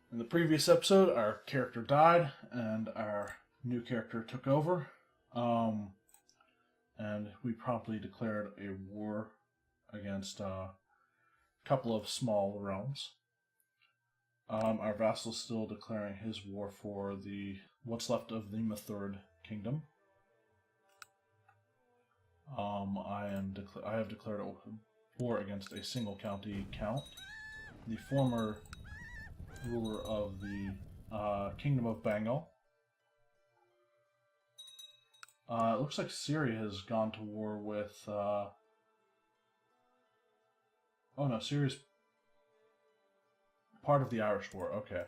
In the previous episode, our character died, and our new character took over. And we promptly declared a war against a couple of small realms. Our vassal is still declaring his war for the what's left of the Third Kingdom. I have declared a war against a single county count. The former ruler of the Kingdom of Bengal. It looks like Syria has gone to war with... oh no, Syria's part of the Irish War, okay.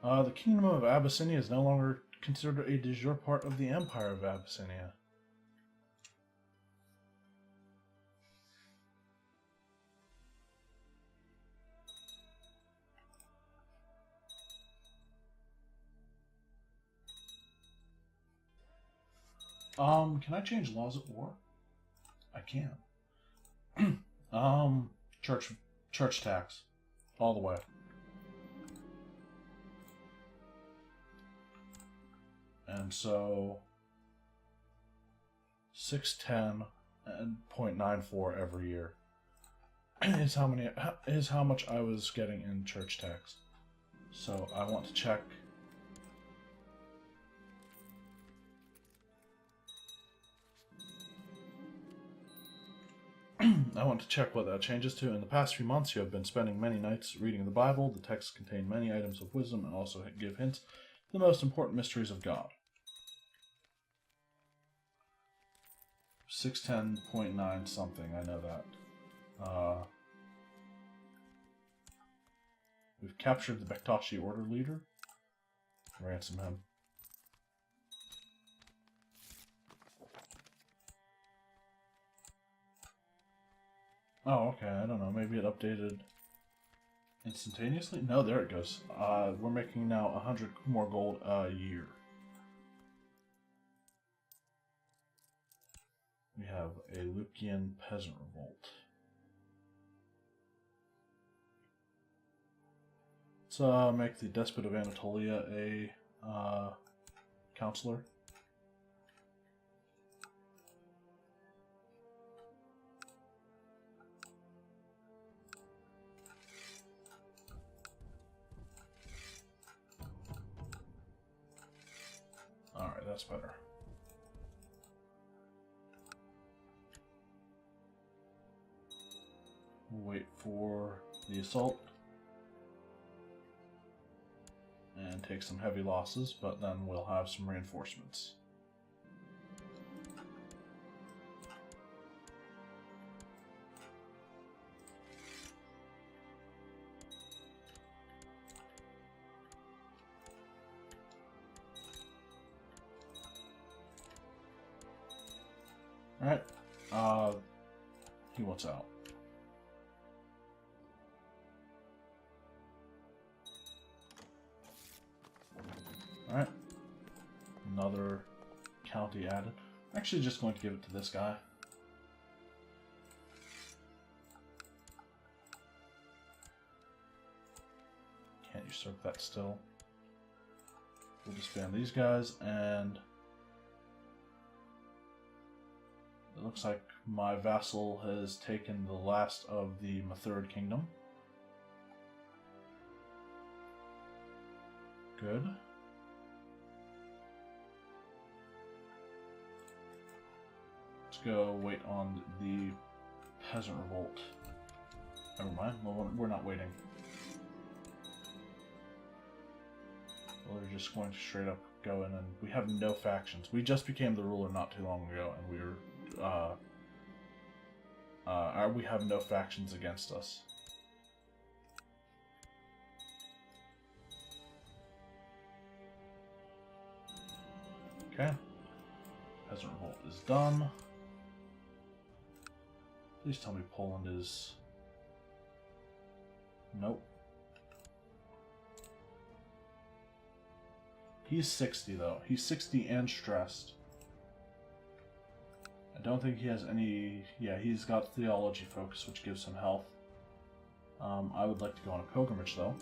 The Kingdom of Abyssinia is no longer considered a de jure part of the Empire of Abyssinia. Can I change laws at war? I can. Church tax. All the way. And so 610.94 every year is how much I was getting in church tax. So I want to check. I want to check what that changes to. In the past few months, you have been spending many nights reading the Bible. The texts contain many items of wisdom and also give hints to the most important mysteries of God. 610.9 something, I know that. We've captured the Bektashi Order leader. Ransom him. Oh, okay, I don't know, maybe it updated instantaneously? No, there it goes. We're making now 100 more gold a year. We have a Lucian peasant revolt. Let's make the Despot of Anatolia a counselor. Alright, that's better. We'll wait for the assault and take some heavy losses, but then we'll have some reinforcements. Alright, he wants out. Alright, another county added. I'm actually just going to give it to this guy. Can't usurp that still. We'll disband these guys, and it looks like my vassal has taken the last of the Third Kingdom. Good. Let's go wait on the peasant revolt. Never mind, we're not waiting. We're just going to straight up go in, and we have no factions. We just became the ruler not too long ago, and we have no factions against us. Okay. Peasant revolt is done. Please tell me Poland is... Nope. He's 60 though. He's 60 and stressed. I don't think he has any... Yeah, he's got theology focus, which gives him health. I would like to go on a pilgrimage, though.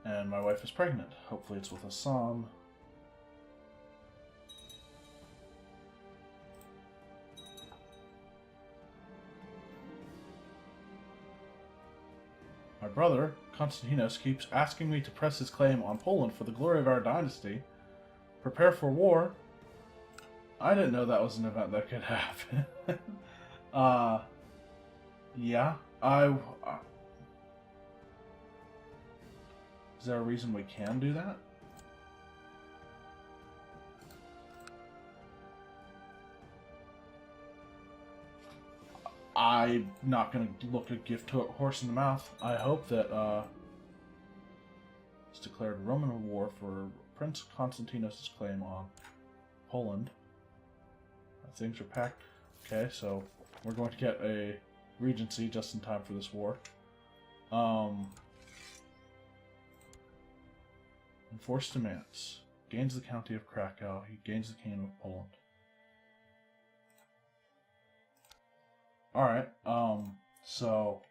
And my wife is pregnant. Hopefully it's with a son. My brother, Constantinos, keeps asking me to press his claim on Poland for the glory of our dynasty. Prepare for war. I didn't know that was an event that could happen. Yeah. Is there a reason we can do that? I'm not going to look a gift to a horse in the mouth. I hope that it's declared Roman war for Prince Constantinos' claim on Poland. Things are packed. Okay, so we're going to get a regency just in time for this war. Enforced demands. Gains the county of Krakow. He gains the kingdom of Poland. Alright, so...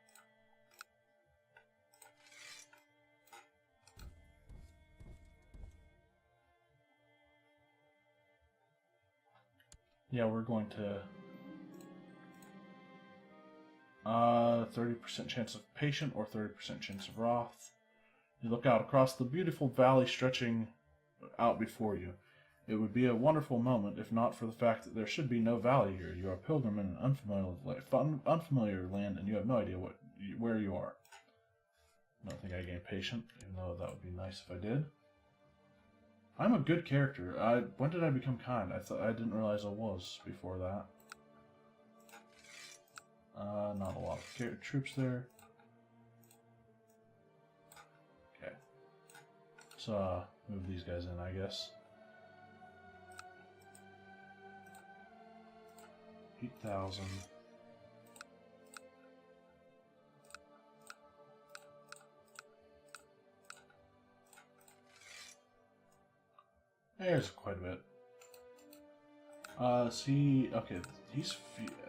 Yeah, we're going to... 30% chance of patient or 30% chance of wrath. You look out across the beautiful valley stretching out before you. It would be a wonderful moment if not for the fact that there should be no valley here. You are a pilgrim in an unfamiliar land, and you have no idea where you are. I don't think I gain patient, even though that would be nice if I did. I'm a good character. When did I become kind? I didn't realize I was before that. Not a lot of troops there. Okay. So, move these guys in, I guess. 8,000. There's quite a bit. See, okay,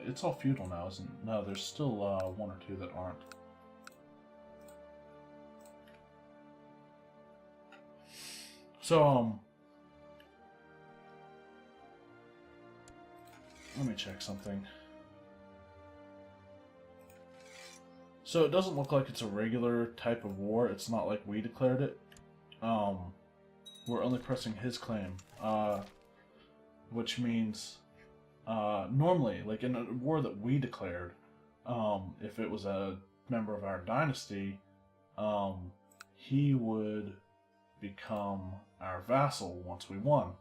it's all feudal now, isn't it? No, there's still one or two that aren't. So, let me check something. So it doesn't look like it's a regular type of war. It's not like we declared it. We're only pressing his claim, which means normally, like in a war that we declared, if it was a member of our dynasty, he would become our vassal once we won.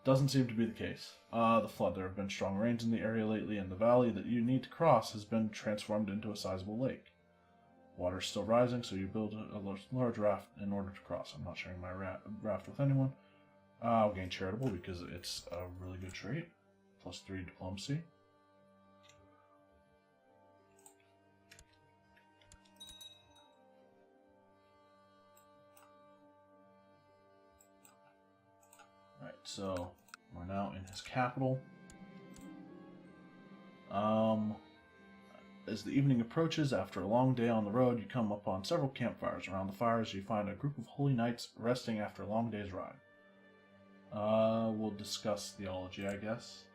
Doesn't seem to be the case. The flood. There have been strong rains in the area lately, and the valley that you need to cross has been transformed into a sizable lake. Water is still rising, so you build a large raft in order to cross. I'm not sharing my raft with anyone. I'll gain charitable because it's a really good trait. +3 diplomacy. Alright, so we're now in his capital. As the evening approaches, after a long day on the road, you come upon several campfires. Around the fires, you find a group of holy knights resting after a long day's ride. We'll discuss theology, I guess.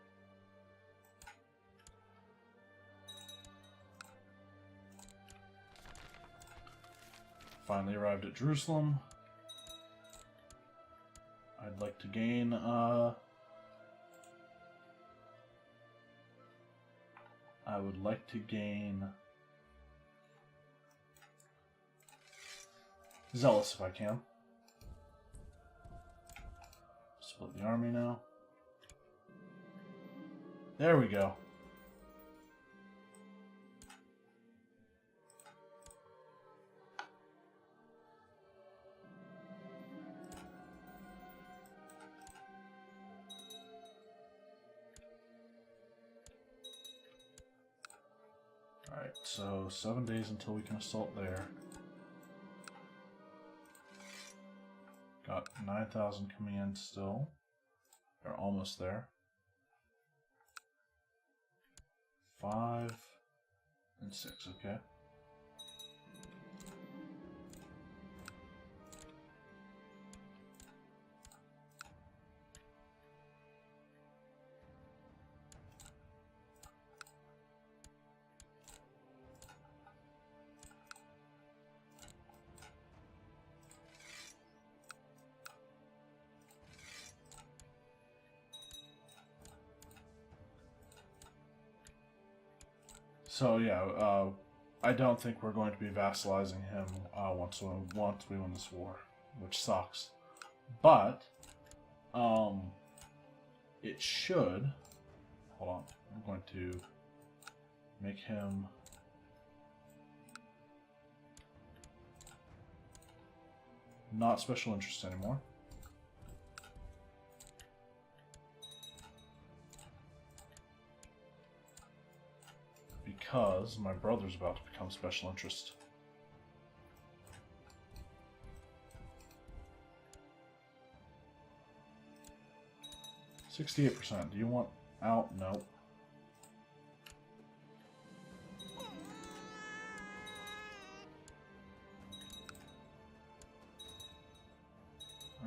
Finally arrived at Jerusalem. I'd like to gain, I would like to gain Zealous if I can. Split the army now. There we go. Alright, so 7 days until we can assault there. Got 9,000 coming in still. They're almost there. 5 and 6, okay. So yeah, I don't think we're going to be vassalizing him once we win this war, which sucks. But it should. Hold on, I'm going to make him not special interest anymore. Because my brother's about to become special interest. %68%. Do you want out? Nope.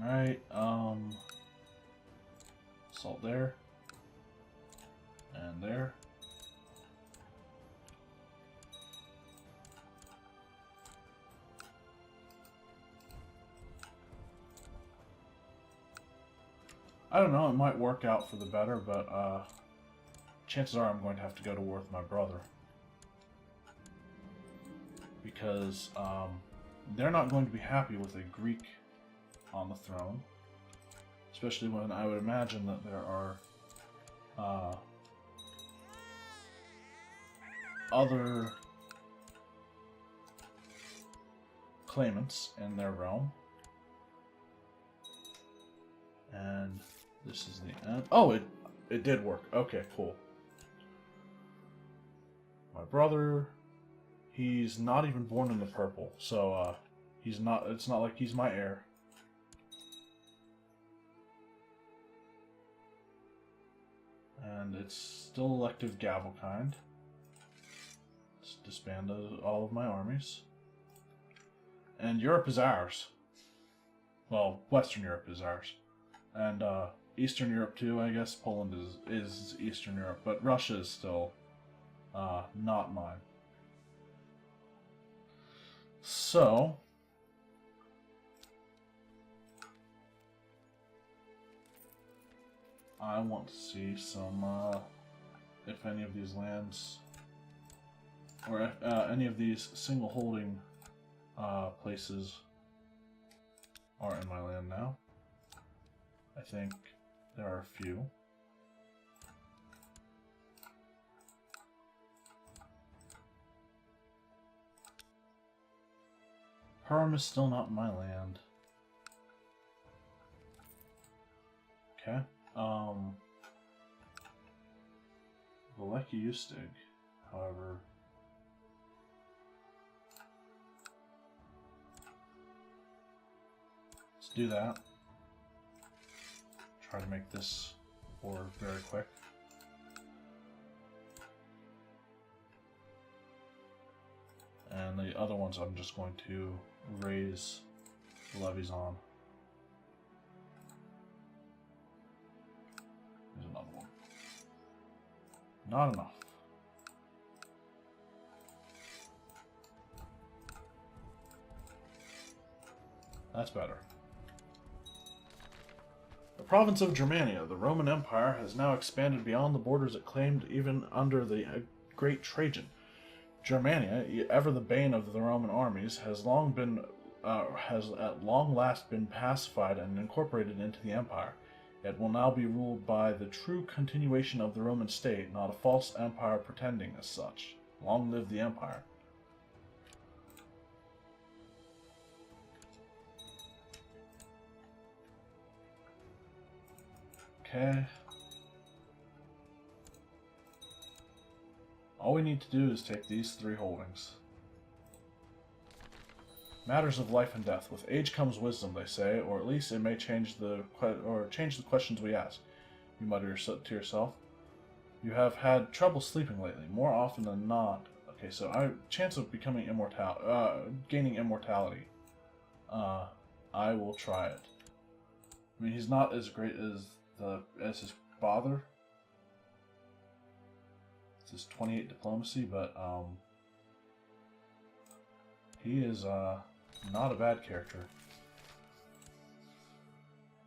Alright, assault there. And there. I don't know, it might work out for the better, but chances are I'm going to have to go to war with my brother. Because they're not going to be happy with a Greek on the throne. Especially when I would imagine that there are other claimants in their realm. And this is the end. Oh, it did work. Okay, cool. My brother, he's not even born in the purple, so he's not. It's not like he's my heir. And it's still elective gavel kind. Let's disband all of my armies. And Europe is ours. Well, Western Europe is ours. And Eastern Europe too, I guess. Poland is Eastern Europe, but Russia is still not mine. So, I want to see some, if any of these lands, or if, any of these single holding places are in my land now. I think there are a few. Perm is still not in my land. Okay. Valeki Ustig, however. Let's do that. Try to make this war very quick. And the other ones I'm just going to raise levies on. There's another one. Not enough. That's better. The province of Germania, the Roman Empire, has now expanded beyond the borders it claimed even under the great Trajan. Germania, ever the bane of the Roman armies, has at long last been pacified and incorporated into the empire. It will now be ruled by the true continuation of the Roman state, not a false empire pretending as such. Long live the empire. Okay. All we need to do is take these 3 holdings. Matters of life and death. With age comes wisdom, they say, or at least it may change the questions we ask. You mutter to yourself. You have had trouble sleeping lately, more often than not. Okay, so chance of becoming gaining immortality. I will try it. I mean, he's not as great as his father. This is 28 diplomacy, but he is not a bad character.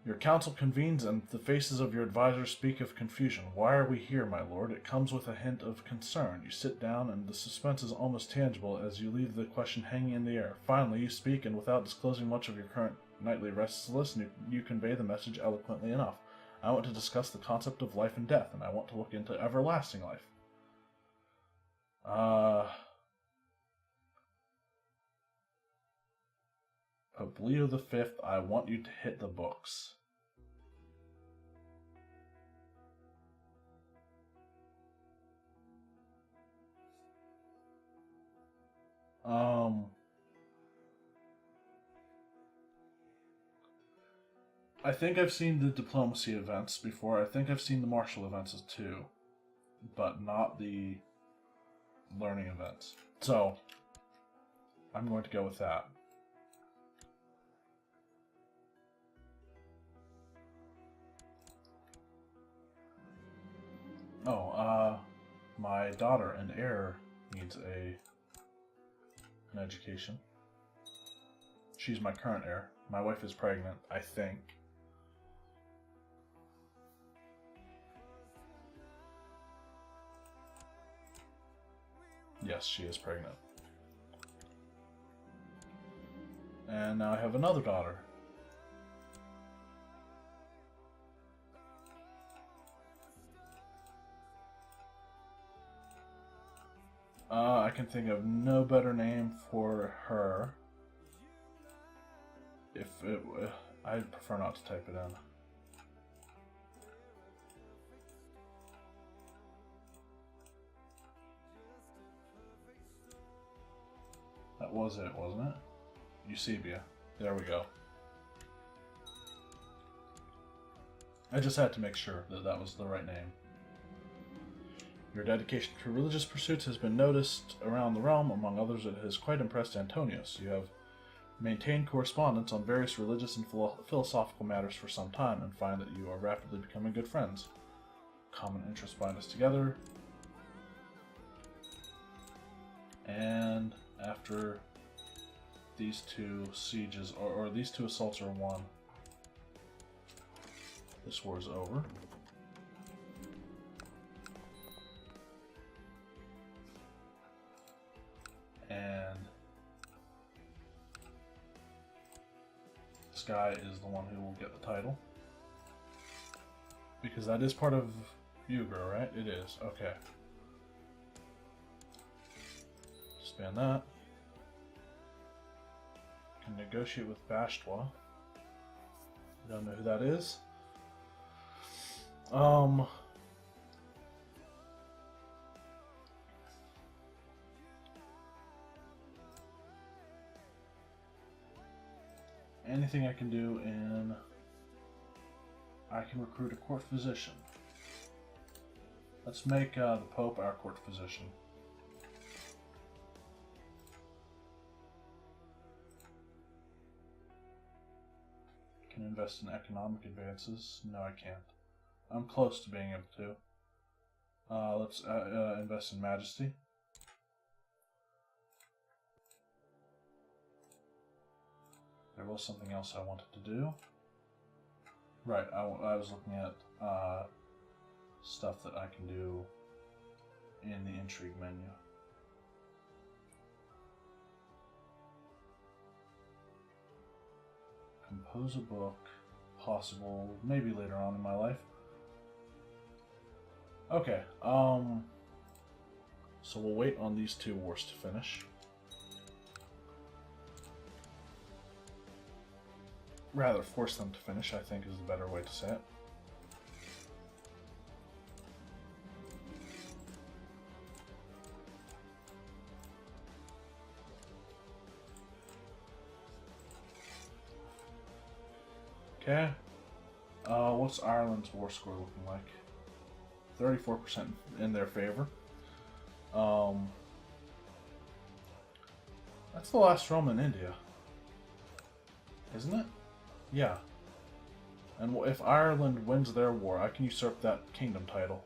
Your council convenes, and the faces of your advisors speak of confusion. Why are we here, my lord? It comes with a hint of concern. You sit down, and the suspense is almost tangible as you leave the question hanging in the air. Finally, you speak, and without disclosing much of your current nightly restlessness, you convey the message eloquently enough. I want to discuss the concept of life and death, and I want to look into everlasting life. Pope Leo V, I want you to hit the books. I think I've seen the diplomacy events before. I think I've seen the martial events too, but not the learning events. So, I'm going to go with that. Oh, my daughter and heir needs an education. She's my current heir. My wife is pregnant, I think. Yes, she is pregnant. And now I have another daughter. I can think of no better name for her. I'd prefer not to type it in. That was it, wasn't it? Eusebia. There we go. I just had to make sure that that was the right name. Your dedication to religious pursuits has been noticed around the realm. Among others, it has quite impressed Antonius. You have maintained correspondence on various religious and philosophical matters for some time, and find that you are rapidly becoming good friends. Common interests bind us together. And after these two sieges, or these two assaults are won, this war is over. And this guy is the one who will get the title. Because that is part of Ugra, right? It is. Okay. Expand that. Can negotiate with Bashtwa. Don't know who that is. Anything I can do in... I can recruit a court physician. Let's make the Pope our court physician. Can invest in economic advances. No, I can't. I'm close to being able to. Let's invest in majesty. There was something else I wanted to do. Right, I was looking at stuff that I can do in the intrigue menu. Compose a book, possible maybe later on in my life. Okay, so we'll wait on these two wars to finish. Rather force them to finish, I think, is the better way to say it. Okay. What's Ireland's war score looking like? 34% in their favor. That's the last realm in India, isn't it? Yeah. And if Ireland wins their war, I can usurp that kingdom title.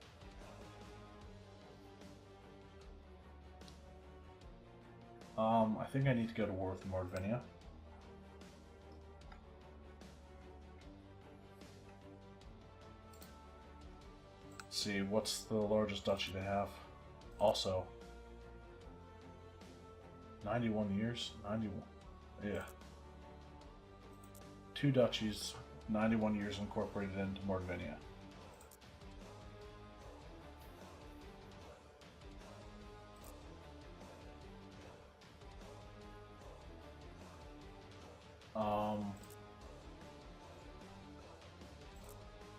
I think I need to go to war with Mordvinia. Let's see, what's the largest duchy they have? Also, 91 years? 91. Yeah. 2 duchies, 91 years incorporated into Mordvinia.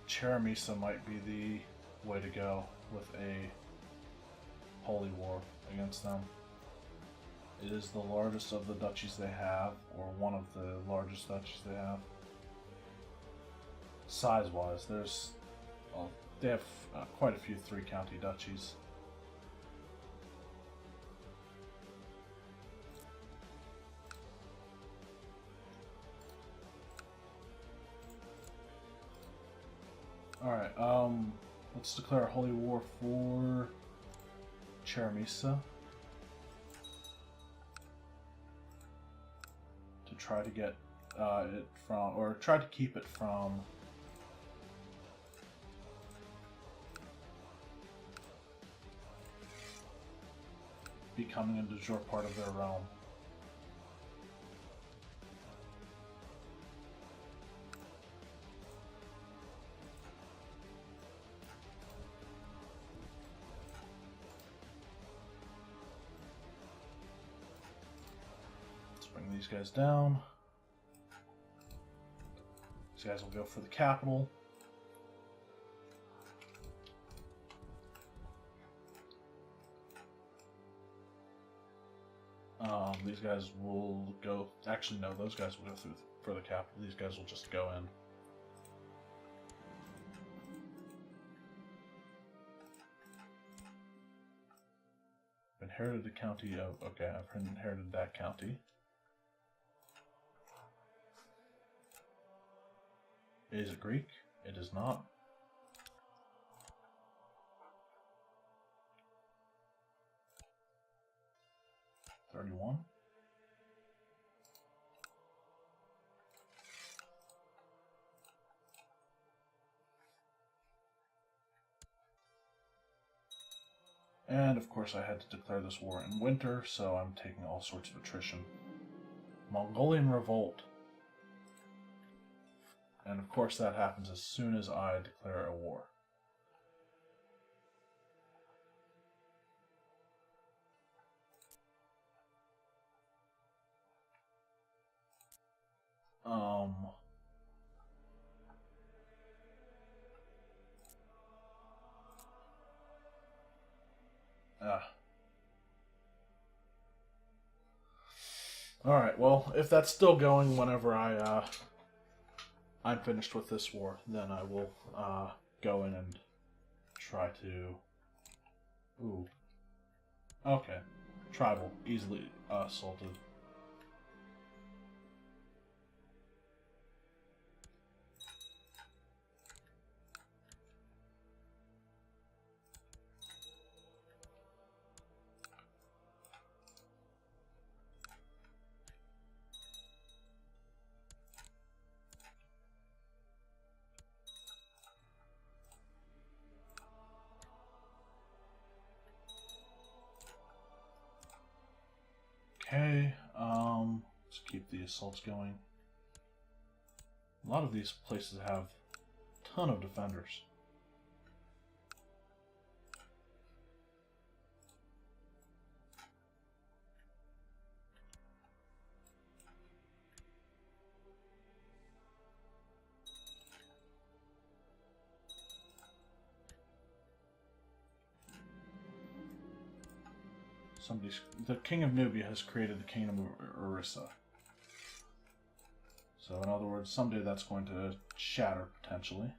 Cheremisa might be the way to go with a holy war against them. It is the largest of the duchies they have, or one of the largest duchies they have. Size-wise, they have quite a few 3-county duchies. Alright, let's declare a holy war for Cheremisa. To try to get it from, or try to keep it from becoming a de jure part of their realm. Bring these guys down. These guys will go for the capital. These guys will go. Actually, no, those guys will go through for the capital. These guys will just go in. Inherited the county of. Okay, I've inherited that county. Is it Greek? It is not. $31. And of course I had to declare this war in winter, so I'm taking all sorts of attrition. Mongolian revolt. And of course that happens as soon as I declare a war. Alright, well, if that's still going whenever I'm finished with this war, then I will go in and try to... Ooh. Okay. Tribal. Easily assaulted. Okay, let's keep the assaults going. A lot of these places have a ton of defenders. The king of Nubia has created the kingdom of Orissa. So in other words, someday that's going to shatter potentially.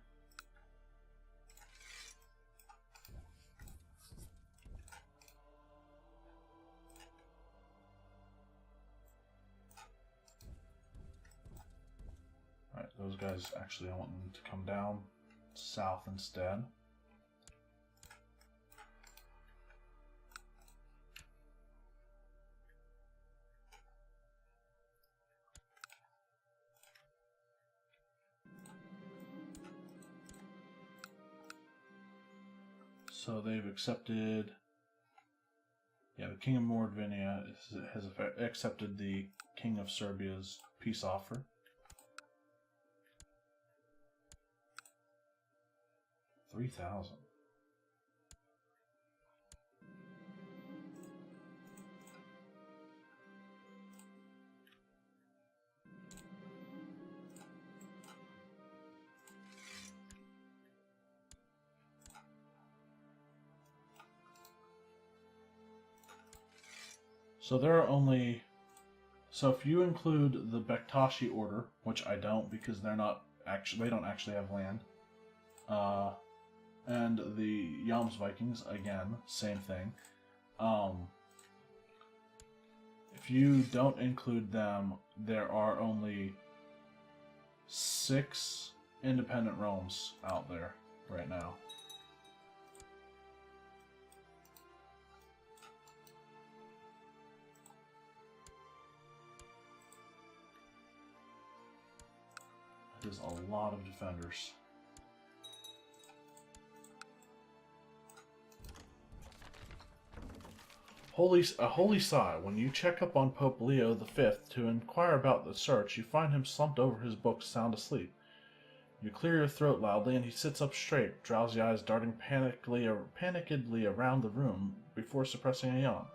Alright, those guys actually I want them to come down south instead. So they've accepted, yeah, the King of Mordvinia has accepted the King of Serbia's peace offer. $3,000. So there are only, so if you include the Bektashi order, which I don't because they don't actually have land, and the Jomsvikings, again, same thing. If you don't include them, there are only 6 independent realms out there right now. There's a lot of defenders. A holy sigh. When you check up on Pope Leo V to inquire about the search, you find him slumped over his books, sound asleep. You clear your throat loudly, and he sits up straight, drowsy eyes darting panikedly around the room before suppressing a yawn.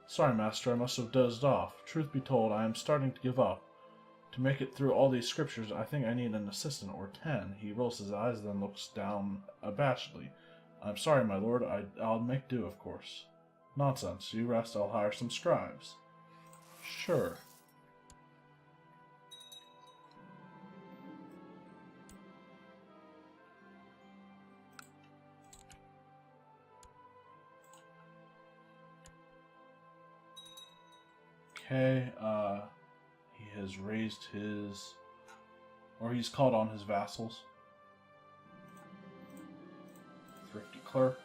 Sorry, master, I must have dozed off. Truth be told, I am starting to give up. To make it through all these scriptures, I think I need an assistant or 10. He rolls his eyes, then looks down abashedly. I'm sorry, my lord. I'll make do, of course. Nonsense. You rest, I'll hire some scribes. Sure. Okay, he has raised his, or he's called on his vassals. Thrifty clerk.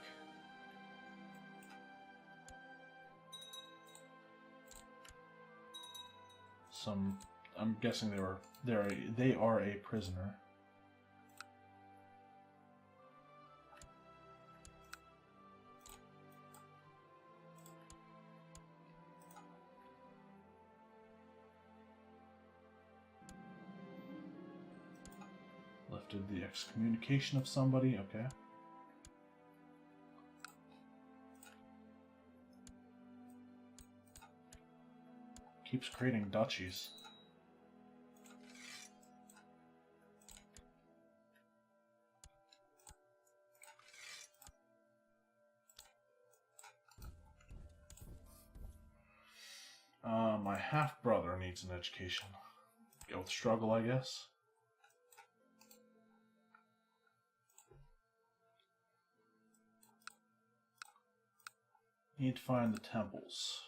I'm guessing they are a prisoner. Lifted the excommunication of somebody, okay. Keeps creating duchies. My half-brother needs an education. Go with struggle, I guess. Need to find the temples.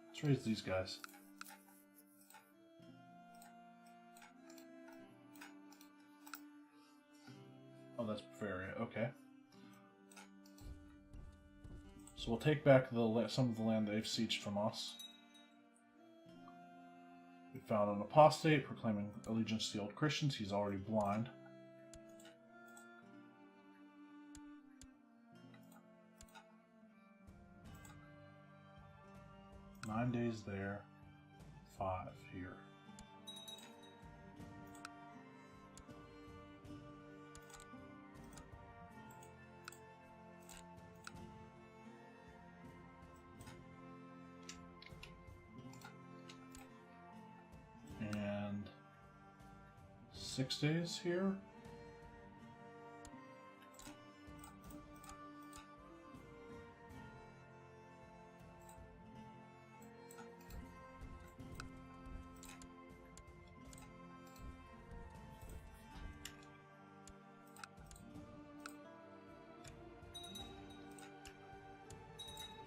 Let's raise these guys. Oh, that's Bavaria. Okay. So we'll take back some of the land they've sieged from us. We found an apostate proclaiming allegiance to the old Christians. He's already blind. Nine days there, 5 here. And 6 days here.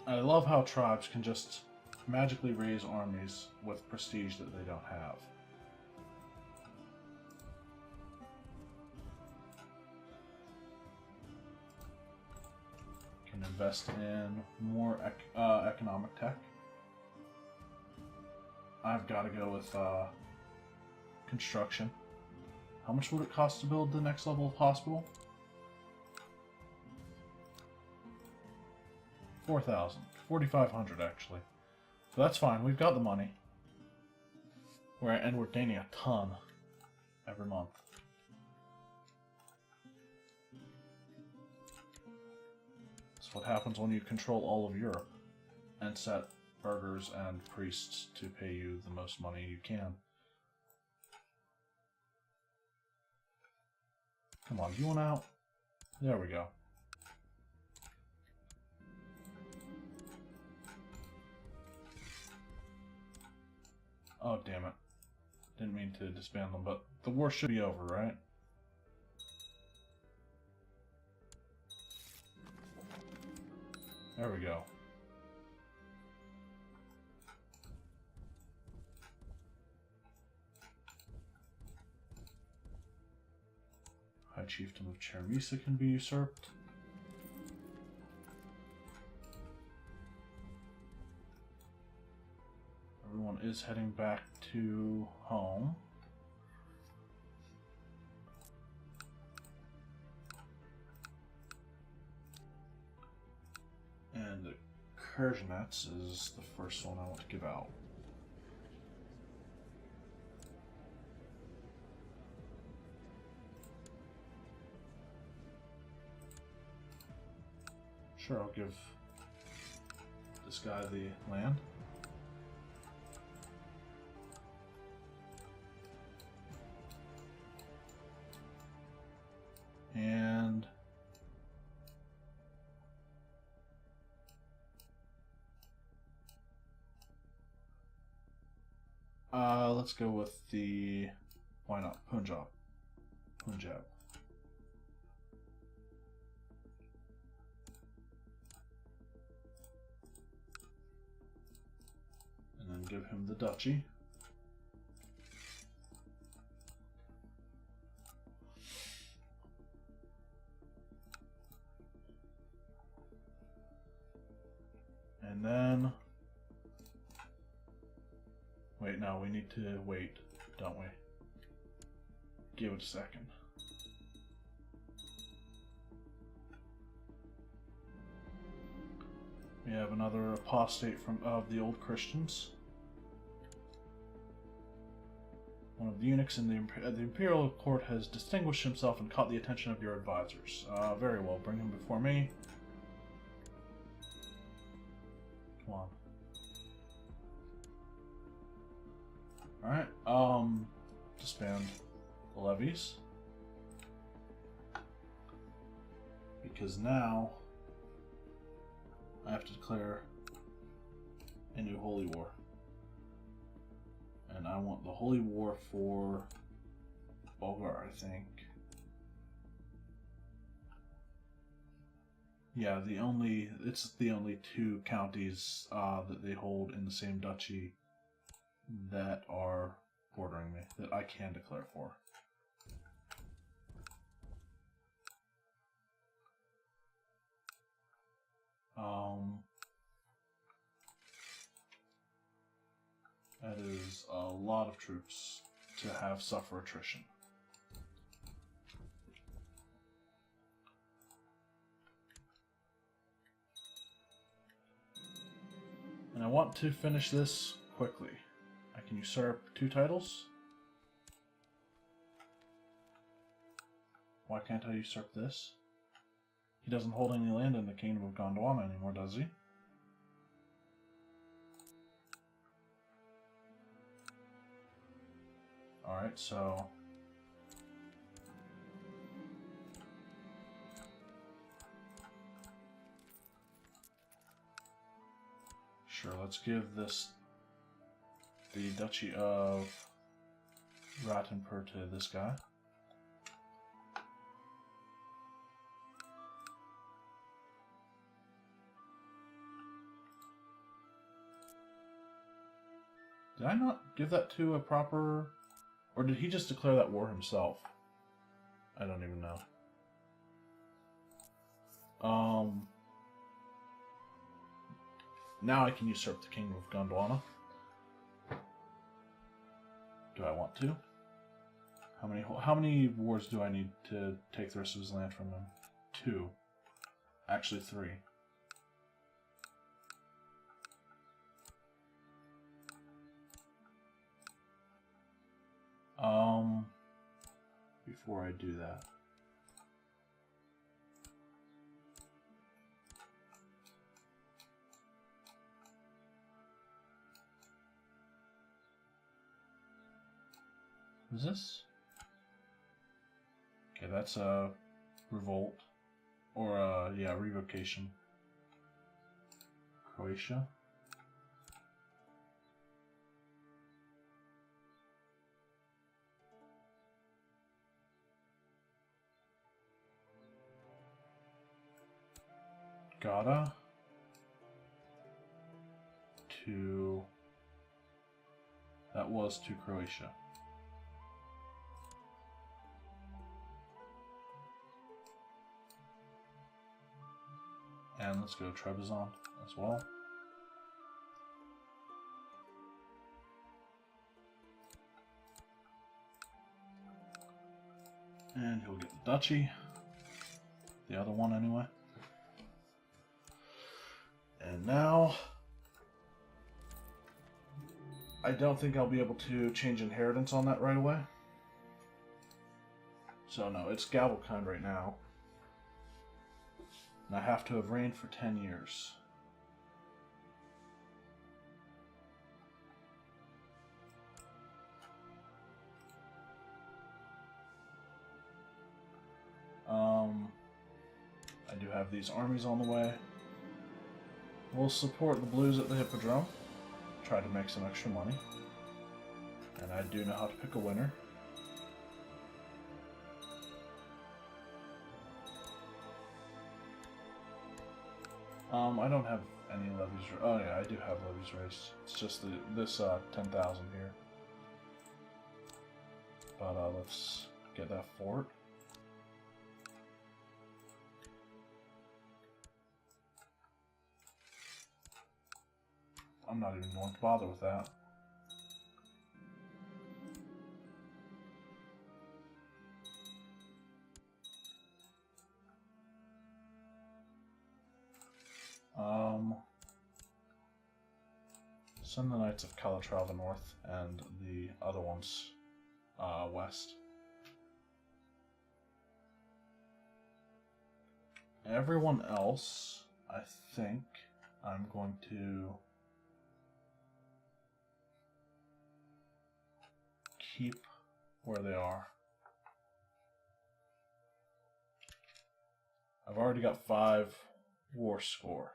I love how tribes can just magically raise armies with prestige that they don't have. Can invest in more economic tech. I've got to go with construction. How much would it cost to build the next level of hospital? 4,000. 4,500 actually. So that's fine. We've got the money. We're gaining a ton every month. That's what happens when you control all of Europe and set burghers and priests to pay you the most money you can. Come on, do you want out? There we go. Oh, damn it. Didn't mean to disband them, but the war should be over, right? There we go. High Chieftain of Chermisa can be usurped. Everyone is heading back to home. And the Kurganets is the first one I want to give out. Sure, I'll give this guy the land. And let's go with the, why not, Punjab. And then give him the duchy. And then, wait, no, we need to wait, don't we? Give it a second. We have another apostate of the old Christians. One of the eunuchs in the imperial court has distinguished himself and caught the attention of your advisors. Very well, bring him before me. Come on. Alright, disband the levies. Because now I have to declare a new holy war. And I want the holy war for Bulgar, I think. Yeah, it's the only two counties that they hold in the same duchy that are bordering me, that I can declare for. That is a lot of troops to have suffer attrition. And I want to finish this quickly. I can usurp 2 titles. Why can't I usurp this? He doesn't hold any land in the Kingdom of Gondwana anymore, does he? Alright, so sure, let's give this the Duchy of Rattenpur to this guy. Did I not give that to a proper... Or did he just declare that war himself? I don't even know. Now I can usurp the Kingdom of Gondwana. Do I want to? How many wars do I need to take the rest of his land from him? 2. Actually 3. Before I do that. Who's this? Okay, that's a revolt. Or yeah, revocation. Croatia. Gada to... That was to Croatia. And let's go Trebizond as well. And he'll get the duchy. The other one anyway. And now, I don't think I'll be able to change inheritance on that right away. So no, it's Gavelkind right now. And I have to have reigned for 10 years. I do have these armies on the way. We'll support the Blues at the Hippodrome. Try to make some extra money. And I do know how to pick a winner. I don't have any levies. Oh yeah, I do have levies raised. It's just this 10,000 here. But let's get that fort. I'm not even going to bother with that. Send the Knights of Calatrava north and the other ones west. Everyone else, I think I'm going to keep where they are. I've already got 5 war score.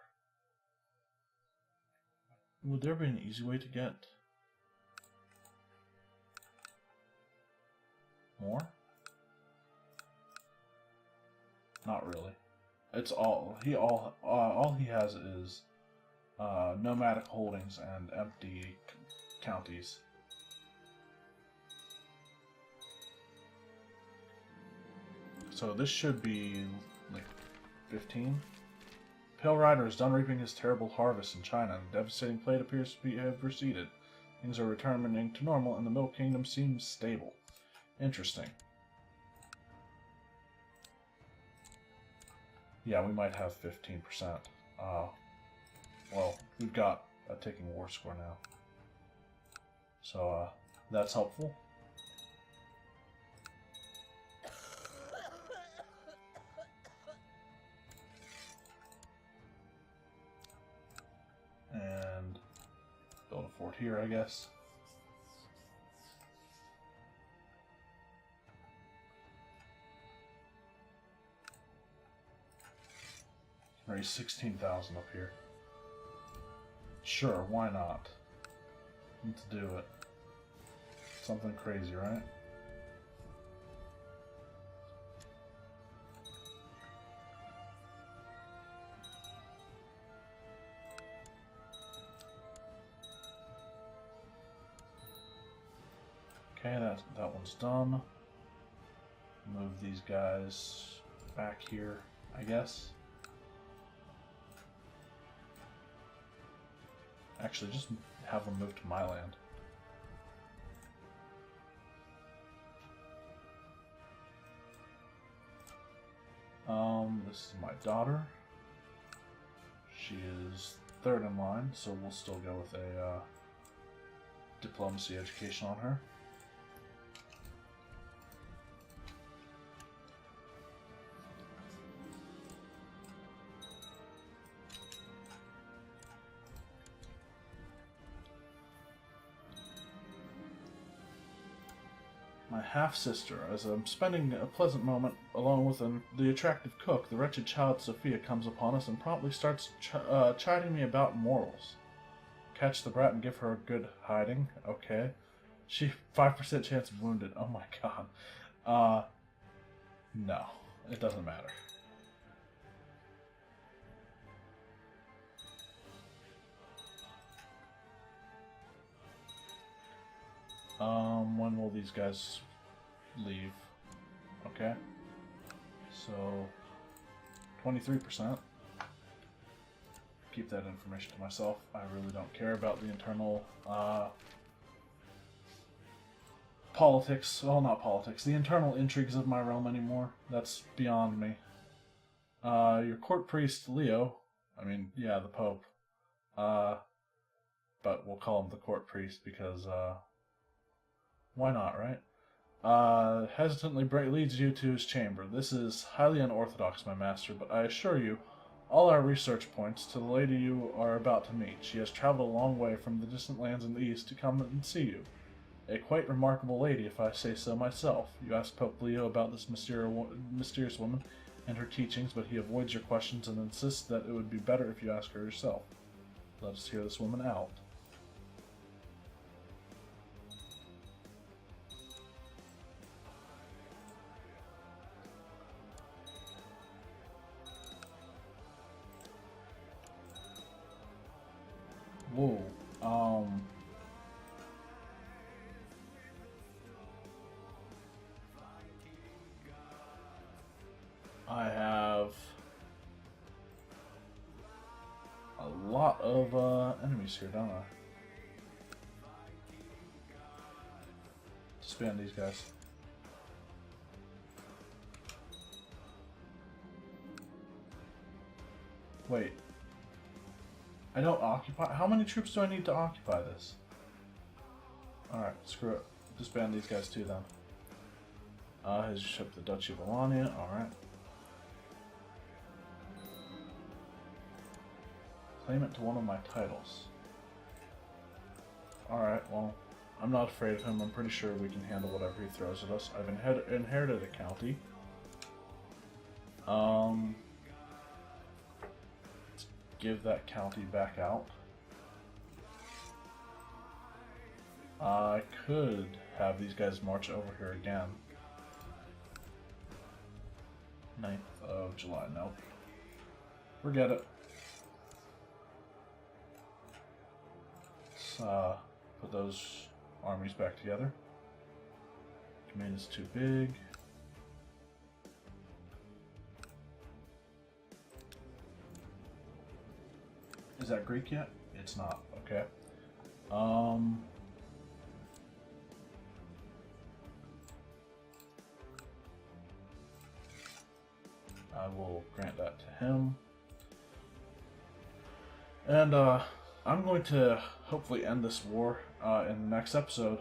Would there be an easy way to get more? Not really. It's all he has is nomadic holdings and empty counties. So this should be like 15. Pale Rider is done reaping his terrible harvest in China. The devastating plague appears to have receded. Things are returning to normal, and the Middle Kingdom seems stable. Interesting. Yeah, we might have 15%. Well, we've got a ticking war score now. So, that's helpful. And build a fort here, I guess. Raise 16,000 up here. Sure, why not? Let's do it. Something crazy, right? Okay, that one's done. Move these guys back here, I guess. Actually, just have them move to my land. This is my daughter. She is third in line, so we'll still go with a diplomacy education on her. My half-sister, as I'm spending a pleasant moment alone with the attractive cook, the wretched child Sophia comes upon us and promptly starts chiding me about morals. Catch the brat and give her a good hiding. Okay. She 5% chance of wounded. Oh my god. No. It doesn't matter. When will these guys leave? Okay. So, 23%. Keep that information to myself. I really don't care about the internal, politics. Well, not politics. The internal intrigues of my realm anymore. That's beyond me. Your court priest, Leo. I mean, yeah, the Pope. But we'll call him the court priest because, why not, right? Hesitantly leads you to his chamber. This is highly unorthodox, my master, but I assure you, all our research points to the lady you are about to meet. She has traveled a long way from the distant lands in the east to come and see you. A quite remarkable lady, if I say so myself. You ask Pope Leo about this mysterious woman and her teachings, but he avoids your questions and insists that it would be better if you ask her yourself. Let us hear this woman out. Whoa, I have a lot of enemies here, don't I? Disband these guys. Wait. I don't occupy. How many troops do I need to occupy this? Alright, screw it. Disband these guys too then. His ship, the Duchy of Alania. Alright. Claim it to one of my titles. Alright, well, I'm not afraid of him. I'm pretty sure we can handle whatever he throws at us. I've inherited a county. Give that county back out. I could have these guys march over here again. 9th of July, nope. Forget it. Let's put those armies back together. Command is too big. Is that Greek yet? It's not. Okay. I will grant that to him. And I'm going to hopefully end this war in the next episode.